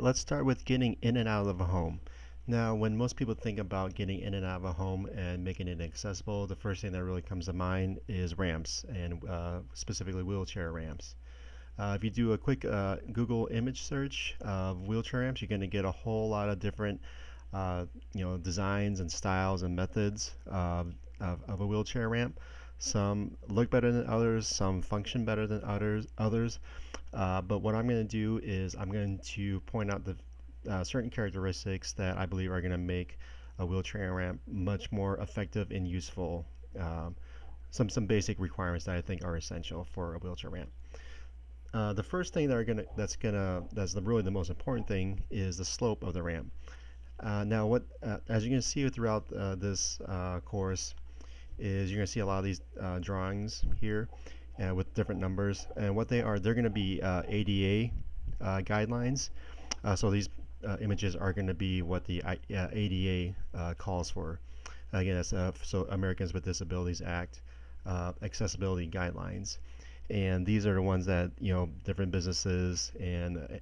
Let's start with getting in and out of a home. Now, when most people think about getting in and out of a home and making it accessible, the first thing that really comes to mind is ramps and specifically wheelchair ramps. If you do a quick Google image search of wheelchair ramps, you're going to get a whole lot of different, designs and styles and methods of a wheelchair ramp. Some look better than others. Some function better than others. But what I'm going to do is I'm going to point out the certain characteristics that I believe are going to make a wheelchair ramp much more effective and useful. Um, some basic requirements that I think are essential for a wheelchair ramp. The first thing that's really the most important thing is the slope of the ramp. Now, what as you're going to see throughout this course is you're going to see a lot of these drawings here with different numbers, and what they are, they're going to be ADA guidelines. So these images are going to be what the ADA calls for. Again, that's so Americans with Disabilities Act accessibility guidelines, and these are the ones that different businesses and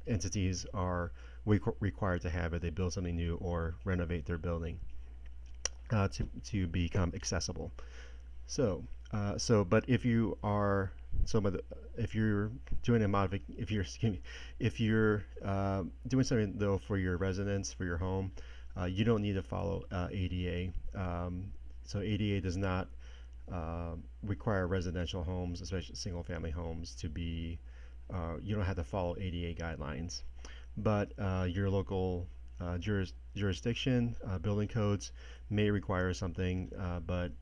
entities are required to have if they build something new or renovate their building to become accessible. But if you are some of the, if you're doing a if you're excuse me, if you're doing something though for your residence for your home, you don't need to follow ADA. So ADA does not require residential homes, especially single-family homes, to be. You don't have to follow ADA guidelines, but your local jurisdiction, building codes may require something, but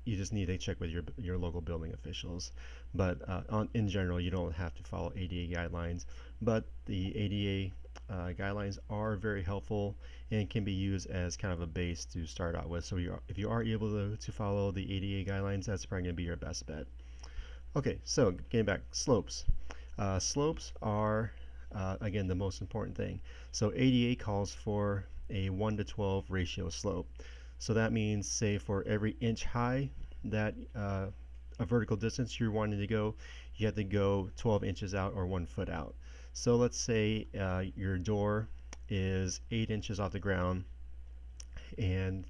you just need to check with your local building officials. But in general, you don't have to follow ADA guidelines. But the ADA guidelines are very helpful and can be used as kind of a base to start out with. So if you are able to follow the ADA guidelines, that's probably going to be your best bet. Okay, so getting back, slopes. Slopes are, again, the most important thing. So ADA calls for a 1 to 12 ratio slope. So that means, say, for every inch high that a vertical distance you're wanting to go, you have to go 12 inches out or 1 foot out. So let's say your door is 8 inches off the ground, and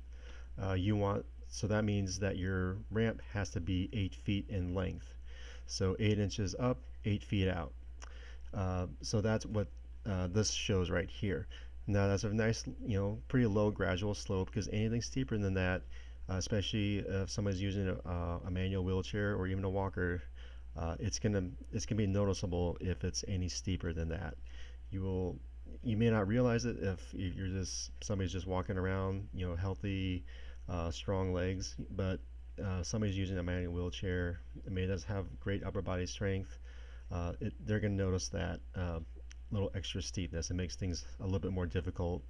so that means that your ramp has to be 8 feet in length. So 8 inches up, 8 feet out. So that's what this shows right here. Now that's a nice, pretty low gradual slope, because anything steeper than that, especially if somebody's using a manual wheelchair or even a walker, it's gonna be noticeable if it's any steeper than that. You will you may not realize it if you're just somebody's just walking around, healthy, strong legs, but somebody's using a manual wheelchair, may does have great upper body strength, they're going to notice that little extra steepness. It makes things a little bit more difficult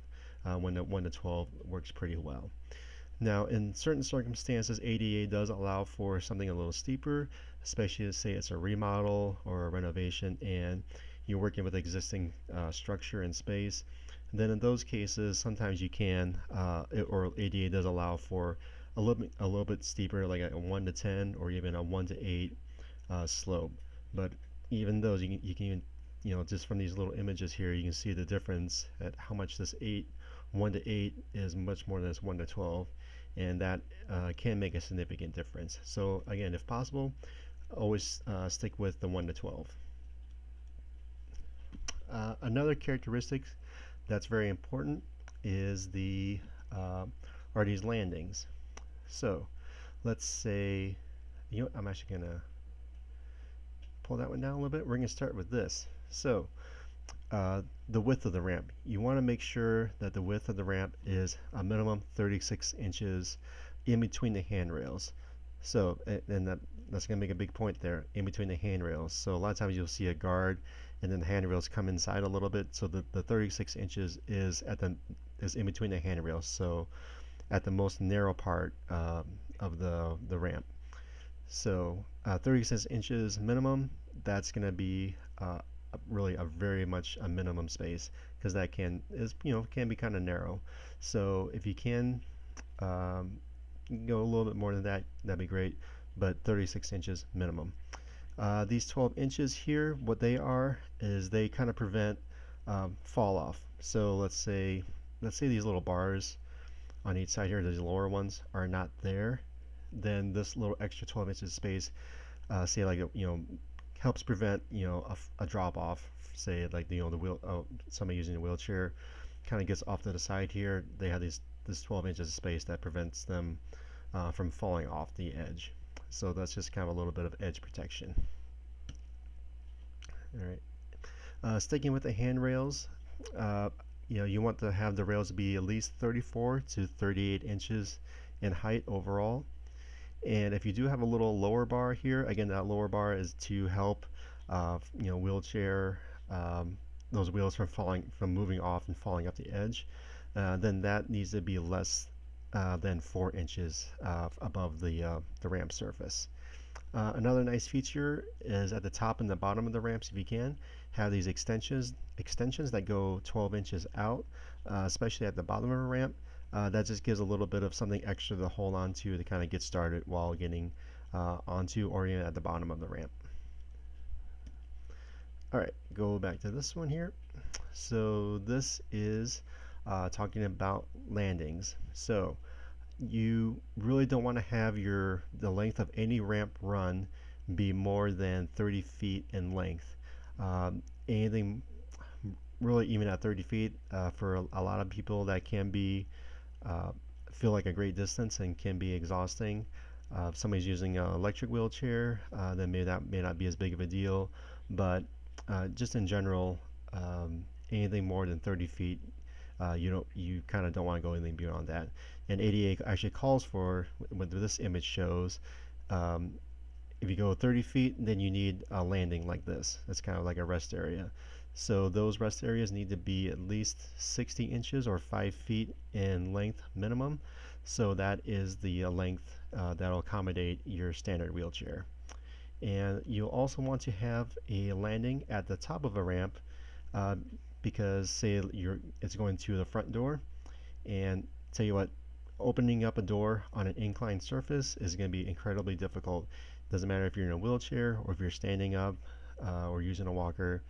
when the 1 to 12 works pretty well. Now, in certain circumstances, ADA does allow for something a little steeper, especially to say it's a remodel or a renovation and you're working with existing structure and space. And then in those cases, sometimes you can, or ADA does allow for a little bit steeper, like a 1 to 10 or even a 1 to 8 slope. But even those, you can even, just from these little images here, you can see the difference at how much this 1 to 8 is much more than this 1 to 12, and that can make a significant difference. So again, if possible, always stick with the 1 to 12. Another characteristic that's very important is are these landings. So let's say, I'm actually gonna pull that one down a little bit. We're gonna start with this. So the width of the ramp. You want to make sure that the width of the ramp is a minimum 36 inches in between the handrails. So, and that's going to make a big point there, in between the handrails. So a lot of times you'll see a guard and then the handrails come inside a little bit. So the 36 inches is is in between the handrails. So at the most narrow part of the ramp. So 36 inches minimum, that's going to be really a very much a minimum space, because that can be kind of narrow. So if you can go a little bit more than that, that'd be great. But 36 inches minimum. These 12 inches here, what they are is they kind of prevent fall off. So let's say these little bars on each side here, these lower ones are not there, then this little extra 12 inches of space, say like helps prevent a drop off. Say like the wheel, somebody using a wheelchair kind of gets off to the side here. They have this 12 inches of space that prevents them from falling off the edge. So that's just kind of a little bit of edge protection. All right. Sticking with the handrails, you want to have the rails be at least 34 to 38 inches in height overall. And if you do have a little lower bar here, again, that lower bar is to help, wheelchair, those wheels from moving off and falling up the edge. Then that needs to be less than 4 inches above the ramp surface. Another nice feature is at the top and the bottom of the ramps, if you can, have these extensions that go 12 inches out, especially at the bottom of a ramp. That just gives a little bit of something extra to hold on to kind of get started while getting onto or even at the bottom of the ramp. All right, go back to this one here. So this is talking about landings. So you really don't want to have the length of any ramp run be more than 30 feet in length. Anything really even at 30 feet for a lot of people that can be feel like a great distance and can be exhausting. If somebody's using an electric wheelchair, then may not be as big of a deal. But just in general, anything more than 30 feet, you kind of don't want to go anything beyond that. And ADA actually calls for what this image shows. If you go 30 feet, then you need a landing like this. It's kind of like a rest area. So those rest areas need to be at least 60 inches or 5 feet in length minimum. So that is the length that'll accommodate your standard wheelchair. And you'll also want to have a landing at the top of a ramp uh, because say it's going to the front door, and tell you what, opening up a door on an inclined surface is going to be incredibly difficult. Doesn't matter if you're in a wheelchair or if you're standing up or using a walker.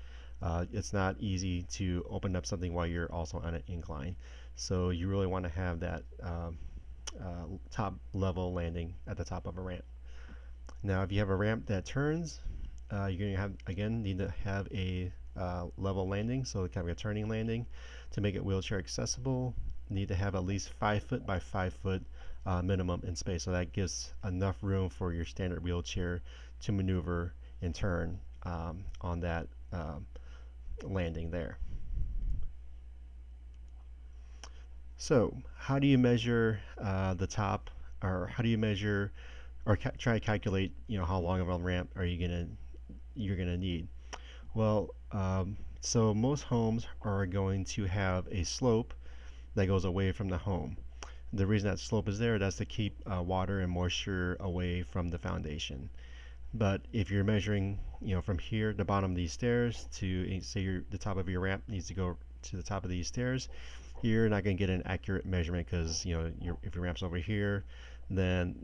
It's not easy to open up something while you're also on an incline. So you really want to have that top level landing at the top of a ramp. Now, if you have a ramp that turns, you're going to need to have a level landing, so kind of a turning landing to make it wheelchair accessible. Need to have at least 5 foot by 5 foot minimum in space, so that gives enough room for your standard wheelchair to maneuver and turn on that landing there. So, how do you measure the top, or how do you measure or try to calculate, how long of a ramp you're gonna need? Well, so most homes are going to have a slope that goes away from the home. The reason that slope is there, that's to keep water and moisture away from the foundation. But if you're measuring, from here, the bottom of these stairs to say the top of your ramp needs to go to the top of these stairs, you're not going to get an accurate measurement because if your ramp's over here, then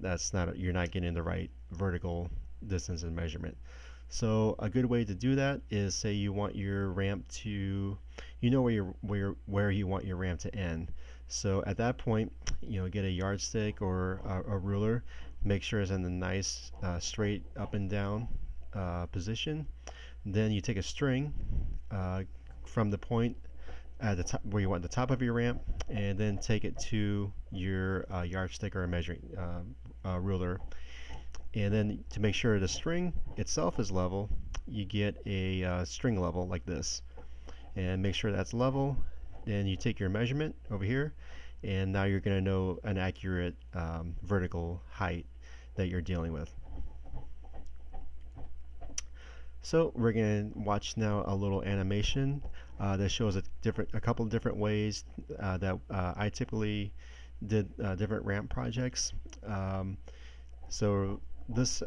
you're not getting the right vertical distance and measurement. So a good way to do that is say you want your ramp to, where you want your ramp to end. So at that point, get a yardstick or a ruler. Make sure it's in a nice straight up and down position. Then you take a string from the point at the top where you want the top of your ramp, and then take it to your yardstick or a measuring ruler. And then to make sure the string itself is level, you get a string level like this. And make sure that's level. Then you take your measurement over here, and now you're going to know an accurate vertical height that you're dealing with. So we're going to watch now a little animation that shows a couple of different ways that I typically did different ramp projects. So this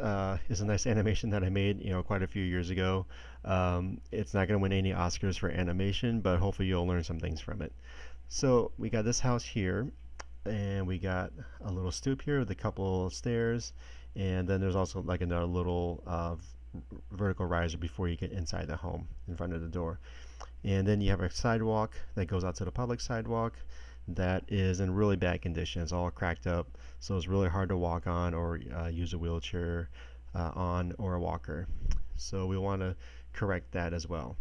is a nice animation that I made, quite a few years ago. It's not going to win any Oscars for animation, but hopefully you'll learn some things from it. So we got this house here, and we got a little stoop here with a couple of stairs, and then there's also like another little vertical riser before you get inside the home in front of the door. And then you have a sidewalk that goes out to the public sidewalk that is in really bad condition. It's all cracked up, so it's really hard to walk on or use a wheelchair on or a walker. So we want to correct that as well.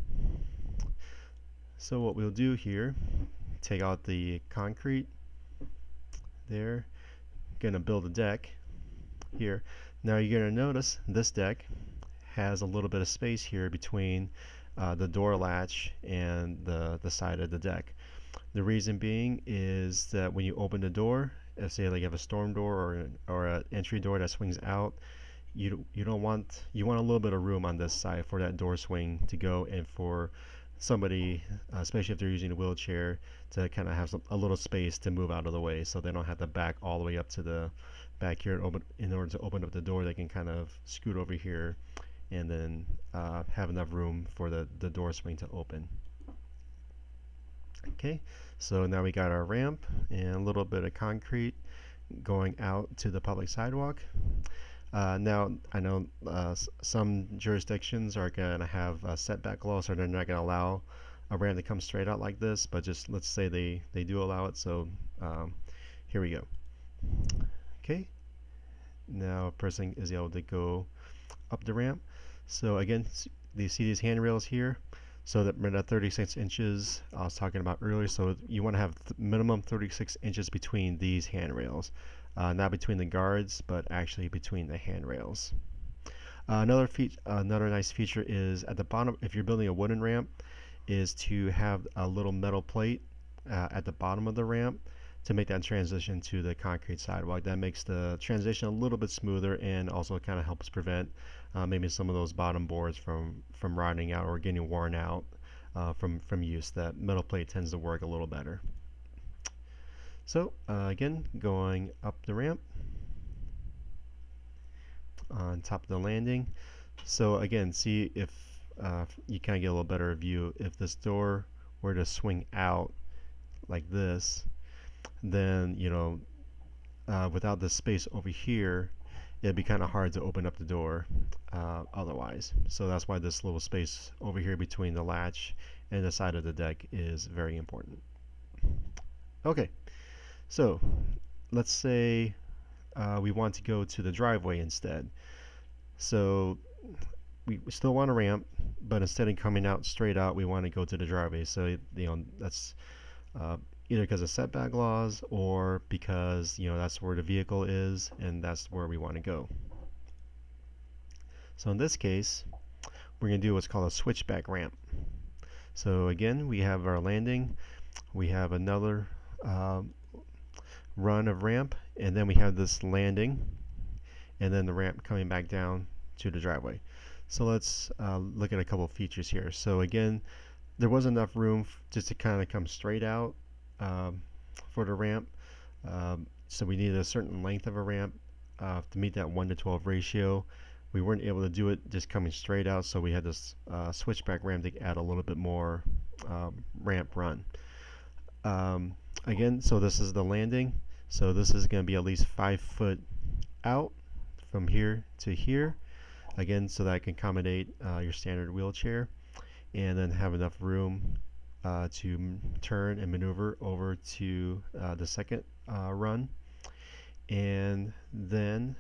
So what we'll do here, take out the concrete there, gonna build a deck here. Now you're gonna notice this deck has a little bit of space here between the door latch and the side of the deck. The reason being is that when you open the door, if say like you have a storm door or an entry door that swings out, you want a little bit of room on this side for that door swing to go, and for somebody, especially if they're using a wheelchair, to kind of have a little space to move out of the way, so they don't have to back all the way up to the back here. In order to open up the door, they can kind of scoot over here and then have enough room for the door swing to open. Okay, so now we got our ramp and a little bit of concrete going out to the public sidewalk. Now, I know some jurisdictions are going to have setback laws, so they're not going to allow a ramp to come straight out like this, but just let's say they do allow it, so here we go. Okay, now a person is able to go up the ramp. So again, you see these handrails here? So that 36 inches I was talking about earlier, so you want to have minimum 36 inches between these handrails. Not between the guards, but actually between the handrails. Another nice feature is at the bottom, if you're building a wooden ramp, is to have a little metal plate at the bottom of the ramp to make that transition to the concrete sidewalk. That makes the transition a little bit smoother and also kind of helps prevent maybe some of those bottom boards from rotting out or getting worn out from use. That metal plate tends to work a little better. So again, going up the ramp on top of the landing. So again, see if you kind of get a little better view. If this door were to swing out like this, then without this space over here, it'd be kind of hard to open up the door otherwise. So that's why this little space over here between the latch and the side of the deck is very important. Okay, so let's say we want to go to the driveway instead. So we still want a ramp, but instead of coming out straight out, we want to go to the driveway. So that's either because of setback laws or because that's where the vehicle is and that's where we want to go. So in this case, we're going to do what's called a switchback ramp. So again, we have our landing, we have another run of ramp, and then we have this landing, and then the ramp coming back down to the driveway. So let's look at a couple of features here. So again, there was enough room just to kind of come straight out for the ramp. So we needed a certain length of a ramp to meet that 1:12 ratio. We weren't able to do it just coming straight out, so we had this switchback ramp to add a little bit more ramp run. Again, so this is the landing. So this is going to be at least 5 foot out from here to here. Again, so that I can accommodate your standard wheelchair, and then have enough room to turn and maneuver over to the second run. And then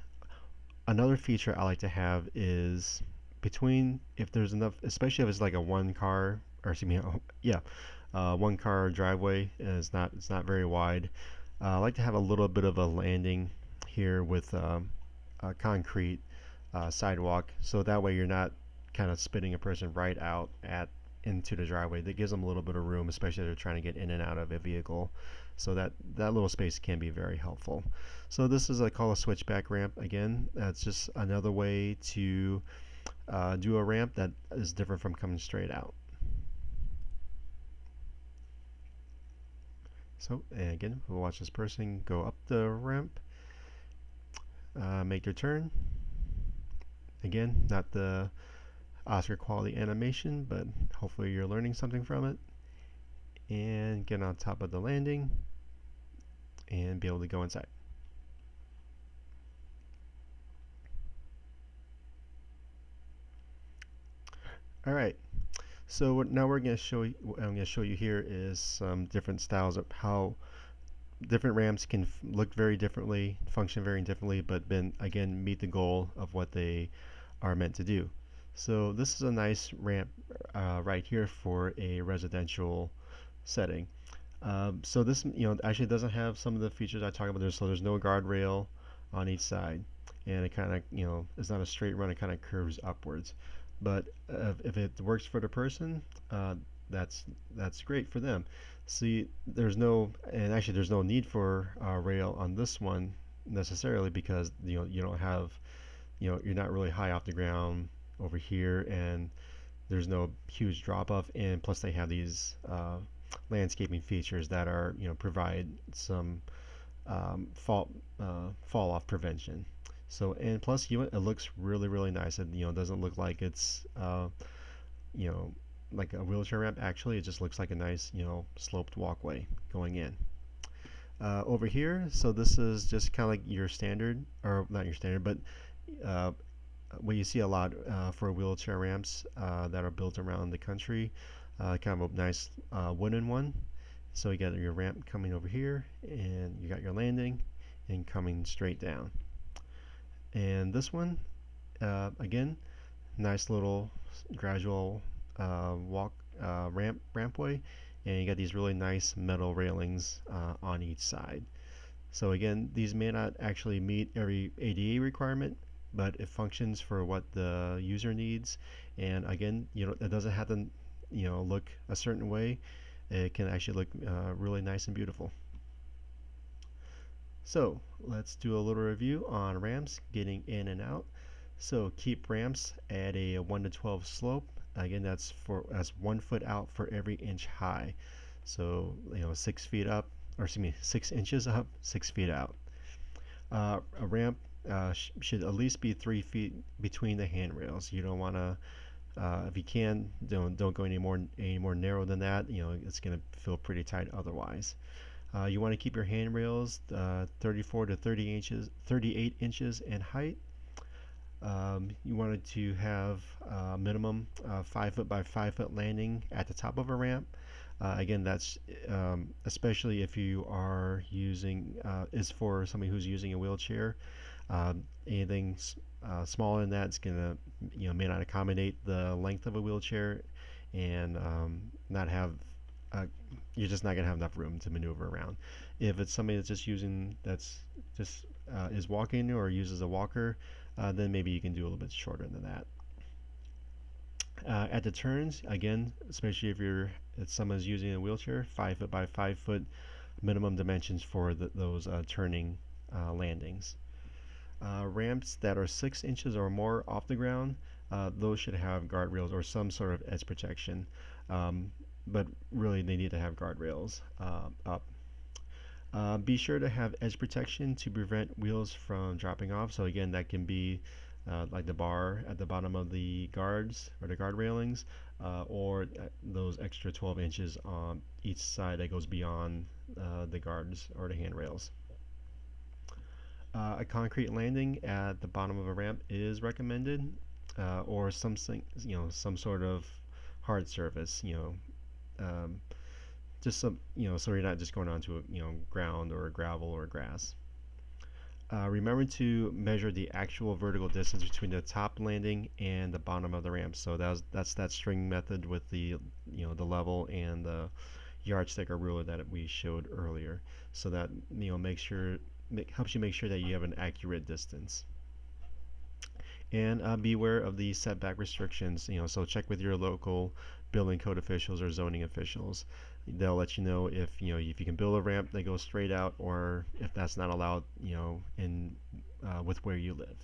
another feature I like to have is if there's enough, especially if it's like a one car driveway and it's not very wide. I like to have a little bit of a landing here with a concrete sidewalk, so that way you're not kind of spitting a person right out into the driveway. That gives them a little bit of room, especially if they're trying to get in and out of a vehicle. So that little space can be very helpful. So this is called a switchback ramp. Again, that's just another way to do a ramp that is different from coming straight out. So and again, we'll watch this person go up the ramp, make their turn. Again, not the Oscar quality animation, but hopefully you're learning something from it. And get on top of the landing and be able to go inside. All right. So now we're going to show you, what I'm going to show you here is some different styles of how different ramps can look very differently, function very differently, but then again meet the goal of what they are meant to do. So this is a nice ramp right here for a residential setting. So this, actually doesn't have some of the features I talked about there. So there's no guardrail on each side, and it kind of, it's not a straight run. It kind of curves upwards. But if it works for the person, that's that's great for them. See, and actually there's no need for rail on this one necessarily because you don't have, you're not really high off the ground over here, and there's no huge drop off, and plus they have these landscaping features that are provide some fall off prevention. So and plus it looks really nice. It doesn't look like it's you know like a wheelchair ramp. Actually, it just looks like a nice sloped walkway going in. Over here, so this is just kind of like your standard, or not your standard, but uh, what you see a lot for wheelchair ramps that are built around the country. Kind of a nice wooden one. So you got your ramp coming over here, and you got your landing, and coming straight down. And this one, again, nice little gradual walk rampway, and you got these really nice metal railings on each side. So again, these may not actually meet every ADA requirement, but it functions for what the user needs. And again, it doesn't have to, look a certain way. It can actually look really nice and beautiful. So let's do a little review on ramps getting in and out. So keep ramps at a 1 to 12 slope. Again, that's 1 foot out for every inch high. So 6 feet up, or excuse me, 6 inches up, 6 feet out. A ramp should at least be 3 feet between the handrails. You don't want to, if you can, don't go any more narrow than that. It's going to feel pretty tight otherwise. You want to keep your handrails 34 to 38 inches in height. You wanted to have a minimum 5 foot by 5 foot landing at the top of a ramp. Again, that's especially if you are using is for somebody who's using a wheelchair. Anything smaller than that is gonna may not accommodate the length of a wheelchair, and not have you're just not gonna have enough room to maneuver around. If it's somebody that's just is walking or uses a walker, then maybe you can do a little bit shorter than that. At the turns, again, especially if someone's using a wheelchair, 5 foot by 5 foot minimum dimensions for those turning landings. Ramps that are 6 inches or more off the ground, those should have guardrails or some sort of edge protection. But really, they need to have guardrails up. Be sure to have edge protection to prevent wheels from dropping off. So again, that can be like the bar at the bottom of the guards or the guard railings, or those extra 12 inches on each side that goes beyond the guards or the handrails. A concrete landing at the bottom of a ramp is recommended, or some sort of hard surface, um, just so you're not just going onto ground or gravel or grass. Remember to measure the actual vertical distance between the top landing and the bottom of the ramp. So that's that string method with the the level and the yardstick or ruler that we showed earlier. So that helps you make sure that you have an accurate distance. And beware of the setback restrictions. So check with your local building code officials or zoning officials. They'll let you know if you can build a ramp that goes straight out, or if that's not allowed in with where you live.